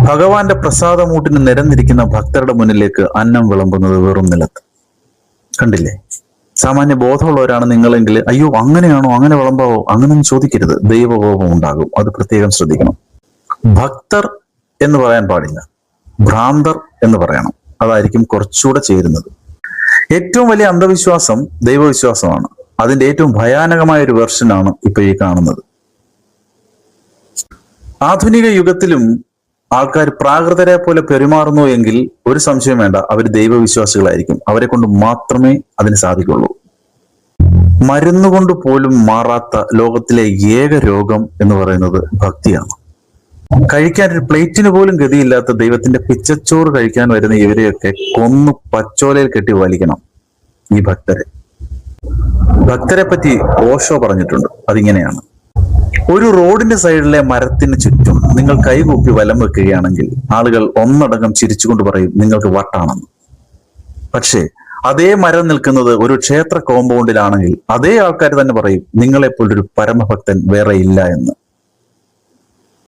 ഭഗവാന്റെ പ്രസാദമൂട്ടിന് നിരന്നിരിക്കുന്ന ഭക്തരുടെ മുന്നിലേക്ക് അന്നം വിളമ്പുന്നത് വെറും നിലത്ത്. കണ്ടില്ലേ? സാമാന്യ ബോധമുള്ളവരാണ് നിങ്ങളെങ്കിൽ അയ്യോ അങ്ങനെയാണോ, അങ്ങനെ വിളമ്പാവോ, അങ്ങനെയൊന്നും ചോദിക്കരുത്. ദൈവകോപം ഉണ്ടാകും. അത് പ്രത്യേകം ശ്രദ്ധിക്കണം. ഭക്തർ എന്ന് പറയാൻ പാടില്ല, ഭ്രാന്തർ എന്ന് പറയണം. അതായിരിക്കും കുറച്ചുകൂടെ ചേരുന്നത്. ഏറ്റവും വലിയ അന്ധവിശ്വാസം ദൈവവിശ്വാസമാണ്. അതിന്റെ ഏറ്റവും ഭയാനകമായ ഒരു വെർഷനാണ് ഇപ്പൊ ഈ കാണുന്നത്. ആധുനിക യുഗത്തിലും ആൾക്കാർ പ്രാകൃതരെ പോലെ പെരുമാറുന്നു എങ്കിൽ ഒരു സംശയം വേണ്ട, അവർ ദൈവവിശ്വാസികളായിരിക്കും. അവരെ കൊണ്ട് മാത്രമേ അതിന് സാധിക്കുള്ളൂ. മരുന്നുകൊണ്ട് പോലും മാറാത്ത ലോകത്തിലെ ഏക രോഗം എന്ന് പറയുന്നത് ഭക്തിയാണ്. കഴിക്കാൻ ഒരു പ്ലേറ്റിന് പോലും ഗതിയില്ലാത്ത ദൈവത്തിന്റെ പിച്ചച്ചോറ് കഴിക്കാൻ വരുന്ന ഇവരെയൊക്കെ കൊന്നു പച്ചോലയിൽ കെട്ടി വലിക്കണം. ഈ ഭക്തരെ പറ്റി ഓഷോ പറഞ്ഞിട്ടുണ്ട്. അതിങ്ങനെയാണ്: ഒരു റോഡിന്റെ സൈഡിലെ മരത്തിന് ചുറ്റും നിങ്ങൾ കൈകൂപ്പി വലം വെക്കുകയാണെങ്കിൽ ആളുകൾ ഒന്നടങ്കം ചിരിച്ചുകൊണ്ട് പറയും നിങ്ങൾക്ക് വട്ടാണെന്ന്. പക്ഷേ അതേ മരം നിൽക്കുന്നത് ഒരു ക്ഷേത്ര കോമ്പൗണ്ടിലാണെങ്കിൽ അതേ ആൾക്കാർ തന്നെ പറയും നിങ്ങളെപ്പോലൊരു പരമഭക്തൻ വേറെ ഇല്ല എന്ന്.